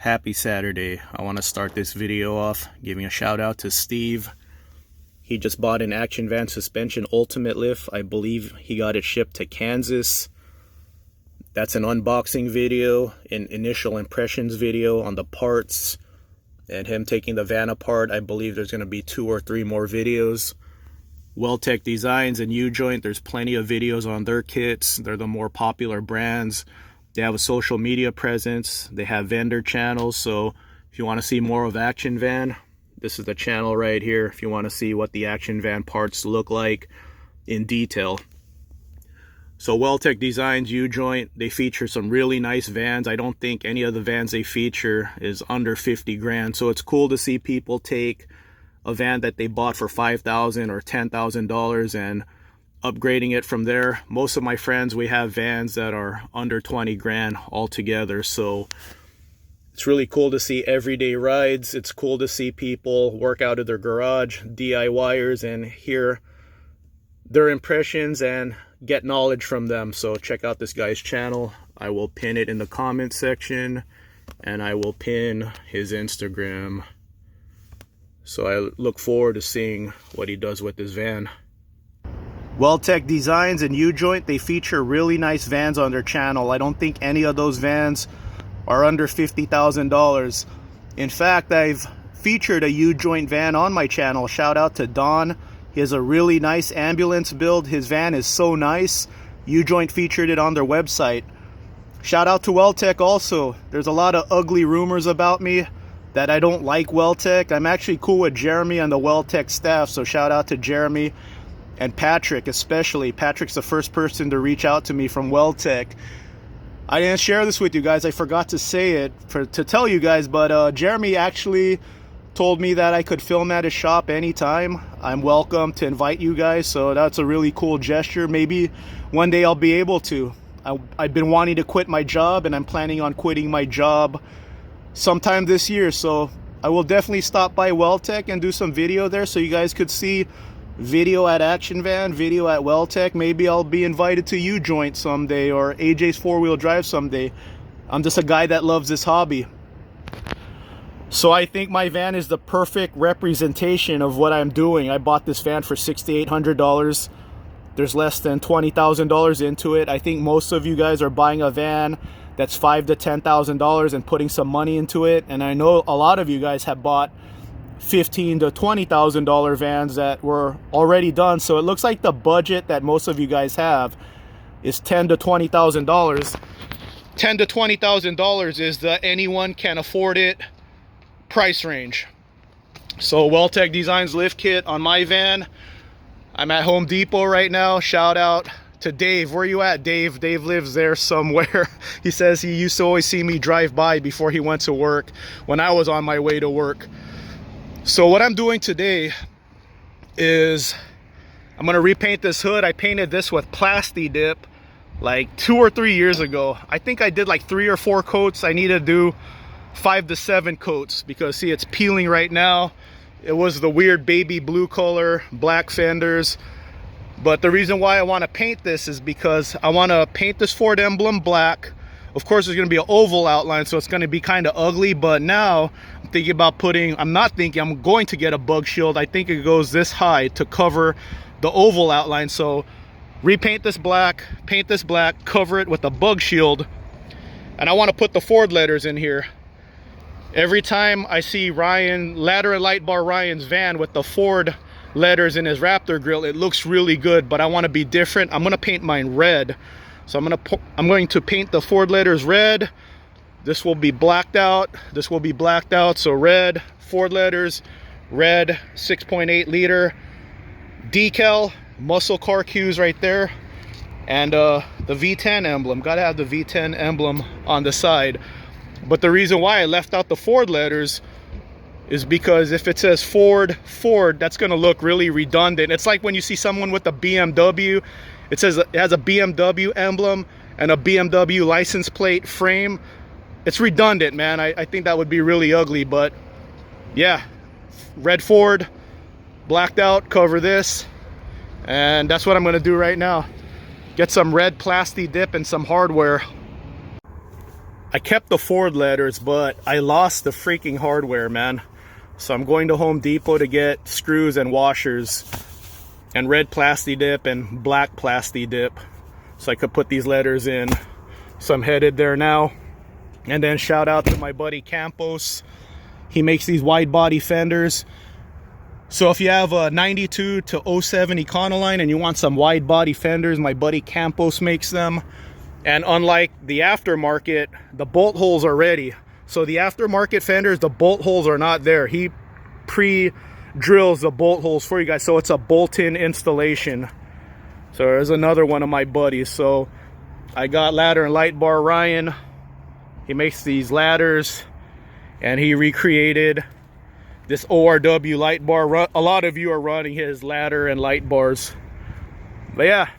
Happy Saturday. I want to start this video off giving a shout out to Steve. He just bought an Action Van suspension ultimate lift. I believe he got it shipped to Kansas. That's an unboxing video, an initial impressions video on the parts, and him taking the van apart. I believe there's going to be 2 or 3 more videos. Weldtec Designs and U-Joint, there's plenty of videos on their kits. They're the more popular brands. They have a social media presence. They have vendor channels. So if you want to see more of Action Van, this is the channel right here. If you want to see what the Action Van parts look like in detail. So Weldtec Designs, U-Joint, they feature some really nice vans. I don't think any of the vans they feature is under 50 grand. So it's cool to see people take a van that they bought for $5,000 or $10,000 and upgrading it from there. Most of my friends, we have vans that are under 20 grand altogether. So it's really cool to see everyday rides. It's cool to see people work out of their garage, DIYers, and hear their impressions and get knowledge from them. So check out this guy's channel. I will pin it in the comment section, and I will pin his Instagram. So I look forward to seeing what he does with this van. Weldtec Designs and U-Joint, they feature really nice vans on their channel. I don't think any of those vans are under $50,000. In fact, I've featured a U-Joint van on my channel. Shout out to Don. He has a really nice ambulance build. His van is so nice. U-Joint featured it on their website. Shout out to Weldtec also. There's a lot of ugly rumors about me that I don't like Weldtec. I'm actually cool with Jeremy and the Weldtec staff, so shout out to Jeremy and Patrick especially. Patrick's the first person to reach out to me from Weldtec. I didn't share this with you guys. I forgot to say it to tell you guys, but Jeremy actually told me that I could film at his shop anytime. I'm welcome to invite you guys, so that's a really cool gesture. Maybe one day I'll be able to. I've been wanting to quit my job, and I'm planning on quitting my job sometime this year, so I will definitely stop by Weldtec and do some video there so you guys could see video at Action Van, video at Weldtec. Maybe I'll be invited to U-Joint someday, or AJ's 4-wheel drive someday. I'm just a guy that loves this hobby. So I think my van is the perfect representation of what I'm doing. I bought this van for $6,800. There's less than $20,000 into it. I think most of you guys are buying a van that's $5,000 to $10,000 and putting some money into it. And I know a lot of you guys have bought $15,000 to $20,000 vans that were already done. So it looks like the budget that most of you guys have is $10,000 to $20,000. $10,000 to $20,000 is the anyone can afford it price range. So Weldtec Designs lift kit on my van. I'm at Home Depot right now. Shout out to Dave. Where you at, Dave? Dave lives there somewhere. He says he used to always see me drive by before he went to work when I was on my way to work. So what I'm doing today is I'm going to repaint this hood. I painted this with Plasti Dip like 2 or 3 years ago. I think I did like 3 or 4 coats. I need to do 5 to 7 coats because see, it's peeling right now. It was the weird baby blue color, black fenders. But the reason why I want to paint this is because I want to paint this Ford emblem black. Of course, there's going to be an oval outline, so it's going to be kind of ugly. But now I'm thinking about putting, I'm going to get a bug shield. I think it goes this high to cover the oval outline. So repaint this black, paint this black, cover it with a bug shield. And I want to put the Ford letters in here. Every time I see Ryan, Ladder and Light Bar Ryan's van with the Ford letters in his Raptor grill, it looks really good, but I want to be different. I'm going to paint mine red. So I'm going to paint the Ford letters red. This will be blacked out. This will be blacked out. So red, Ford letters, red, 6.8 liter decal, muscle car cues right there, and the V10 emblem. Got to have the V10 emblem on the side. But the reason why I left out the Ford letters is because if it says Ford, that's going to look really redundant. It's like when you see someone with a BMW, it says it has a BMW emblem and a BMW license plate frame. It's redundant, man. I think that would be really ugly. But yeah, red Ford, blacked out, cover this. And that's what I'm going to do right now. Get some red Plasti Dip and some hardware. I kept the Ford letters, but I lost the freaking hardware, man. So I'm going to Home Depot to get screws and washers and red plasti dip and black plasti dip so I could put these letters in. So I'm headed there now. And then shout out to my buddy Campos. He makes these wide body fenders. So if you have a 92 to 07 Econoline and you want some wide body fenders, my buddy Campos makes them. And unlike the aftermarket, the bolt holes are ready. So the aftermarket fenders, the bolt holes are not there. He pre-drills the bolt holes for you guys. So it's a bolt-in installation. So there's another one of my buddies. So I got ladder and light bar Ryan. He makes these ladders. And he recreated this ORW light bar. A lot of you are running his ladder and light bars. But yeah.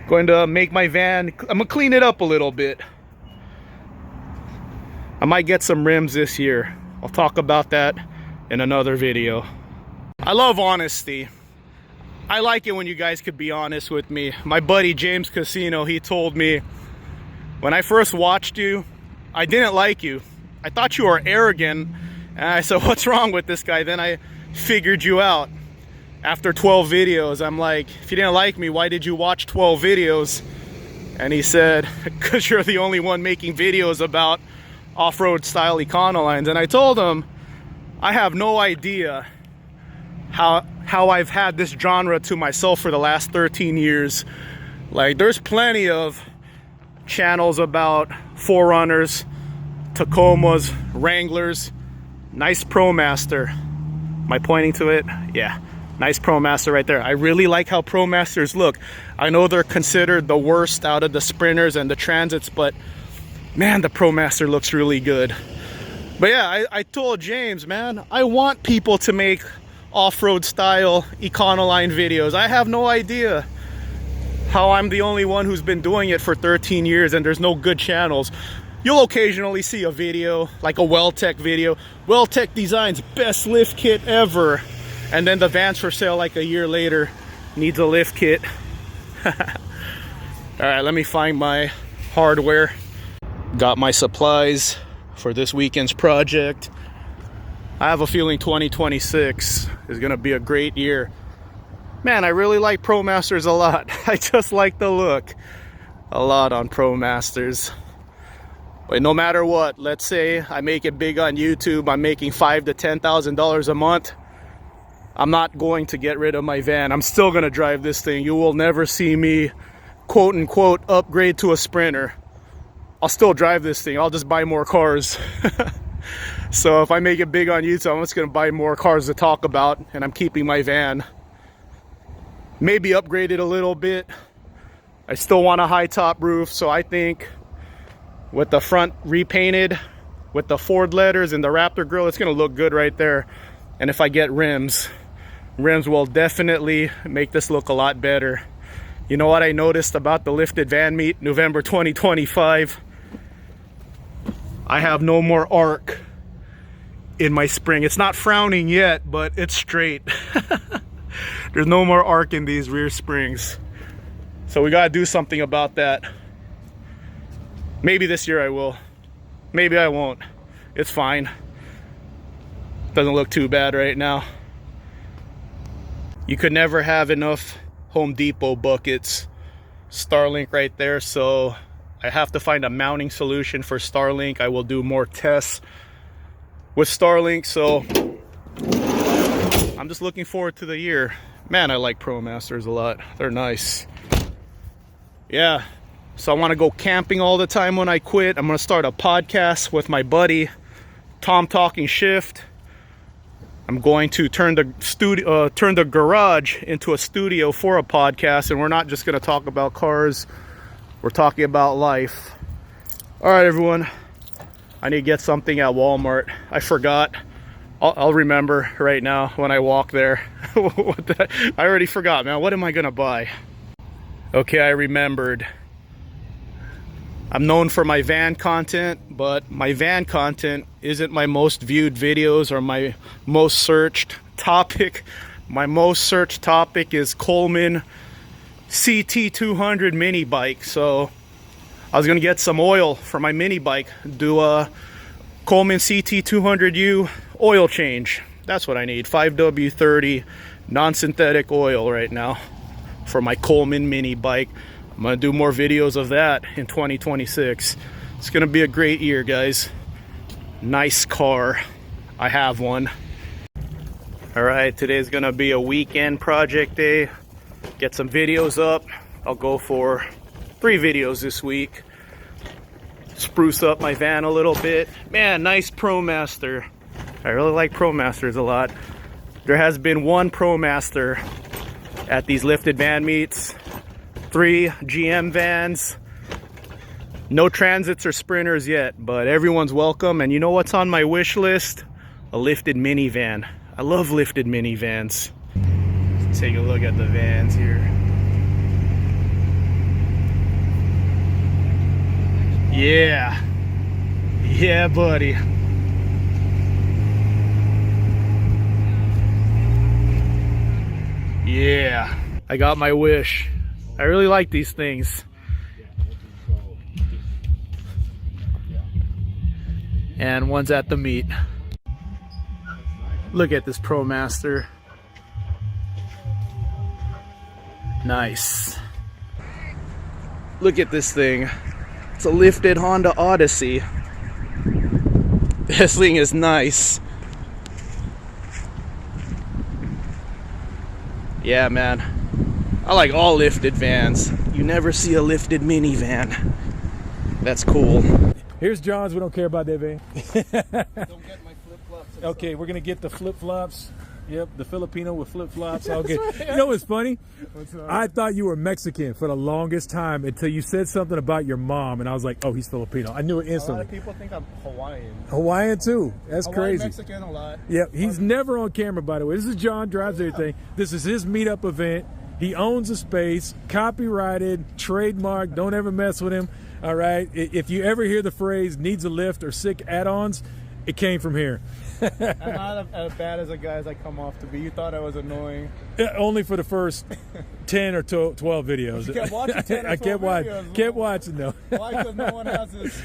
Going to make my van, I'm gonna clean it up a little bit. I might get some rims this year. I'll talk about that in another video. I love honesty. I like it when you guys could be honest with me. My buddy James Casino, he told me, when I first watched you, I didn't like you. I thought you were arrogant. And I said, what's wrong with this guy? Then I figured you out. After 12 videos, I'm like, if you didn't like me, why did you watch 12 videos? And he said, because you're the only one making videos about off-road style Econolines. And I told him, I have no idea how I've had this genre to myself for the last 13 years. Like, there's plenty of channels about 4Runners, Tacomas, Wranglers. Nice ProMaster. Am I pointing to it? Yeah. Nice ProMaster right there. I really like how ProMasters look. I know they're considered the worst out of the Sprinters and the Transits, but man, the ProMaster looks really good. But yeah, I told James, man, I want people to make off-road style Econoline videos. I have no idea how I'm the only one who's been doing it for 13 years and there's no good channels. You'll occasionally see a video, like a Weldtec video. Weldtec Designs, best lift kit ever. And then the van's for sale like a year later, needs a lift kit. All right, let me find my hardware. Got my supplies for this weekend's project. I have a feeling 2026 is gonna be a great year. Man, I really like ProMasters a lot. I just like the look a lot on ProMasters. But no matter what, let's say I make it big on YouTube, I'm making $5,000 to $10,000 a month. I'm not going to get rid of my van. I'm still going to drive this thing. You will never see me, quote unquote, upgrade to a Sprinter. I'll still drive this thing. I'll just buy more cars. So if I make it big on YouTube, I'm just going to buy more cars to talk about, and I'm keeping my van. Maybe upgrade it a little bit. I still want a high top roof, so I think with the front repainted, with the Ford letters and the Raptor grille, it's going to look good right there. And if I get rims will definitely make this look a lot better. You know what I noticed about the Lifted Van Meet November 2025? I have no more arc in my spring. It's not frowning yet, but it's straight. There's no more arc in these rear springs. So we gotta do something about that. Maybe this year I will. Maybe I won't. It's fine. Doesn't look too bad right now. You could never have enough Home Depot buckets. Starlink right there, so I have to find a mounting solution for Starlink. I will do more tests with Starlink, so I'm just looking forward to the year. Man, I like ProMasters a lot. They're nice. Yeah, so I want to go camping all the time when I quit. I'm going to start a podcast with my buddy Tom Talking Shift. I'm going to turn the garage into a studio for a podcast, and we're not just going to talk about cars. We're talking about life. All right, everyone. I need to get something at Walmart. I forgot. I'll remember right now when I walk there. I already forgot, man. What am I going to buy? Okay, I remembered. I'm known for my van content, but my van content isn't my most viewed videos or my most searched topic. My most searched topic is Coleman CT200 mini bike. So I was gonna get some oil for my mini bike, do a Coleman CT200U oil change. That's what I need, 5W30 non-synthetic oil right now for my Coleman mini bike. I'm gonna do more videos of that in 2026. It's gonna be a great year, guys. Nice car. I have one. All right, today's gonna be a weekend project day. Get some videos up. I'll go for 3 videos this week. Spruce up my van a little bit. Man, nice ProMaster. I really like ProMasters a lot. There has been 1 ProMaster at these lifted van meets. 3 GM vans. No Transits or Sprinters yet, but everyone's welcome. And you know what's on my wish list? A lifted minivan. I love lifted minivans. Let's take a look at the vans here. Yeah. Yeah, buddy. Yeah. I got my wish. I really like these things. And one's at the meet. Look at this ProMaster. Nice. Look at this thing. It's a lifted Honda Odyssey. This thing is nice. Yeah, man. I like all lifted vans. You never see a lifted minivan. That's cool. Here's John's. We don't care about that van. Don't get my flip-flops. Okay, we're gonna get the flip-flops. Yep, the Filipino with flip-flops. All good. You know what's funny? I thought you were Mexican for the longest time until you said something about your mom, and I was like, oh, he's Filipino. I knew it instantly. A lot of people think I'm Hawaiian. Hawaiian too. That's Hawaiian, crazy. Mexican a lot. Yep, he's never on camera, by the way. This is John, drives everything. This is his meetup event. He owns a space, copyrighted, trademarked. Don't ever mess with him. All right. If you ever hear the phrase "needs a lift" or "sick add-ons," it came from here. I'm not as bad as the guys I come off to be. You thought I was annoying. Only for the first 10 or 12 videos. You kept watching 10 or 12 I kept videos. kept watching though. Why? Because no one has this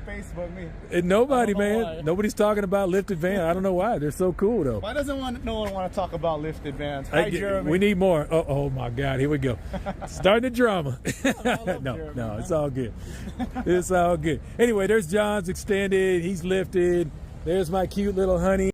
space but me. And nobody, man. Why. Nobody's talking about lifted van. I don't know why. They're so cool though. Why doesn't no one want to talk about lifted vans? Hi, Jeremy. We need more. Oh my God, here we go. Starting the drama. No, Jeremy, no, it's all good. It's all good. Anyway, there's John's extended. He's lifted. There's my cute little honey.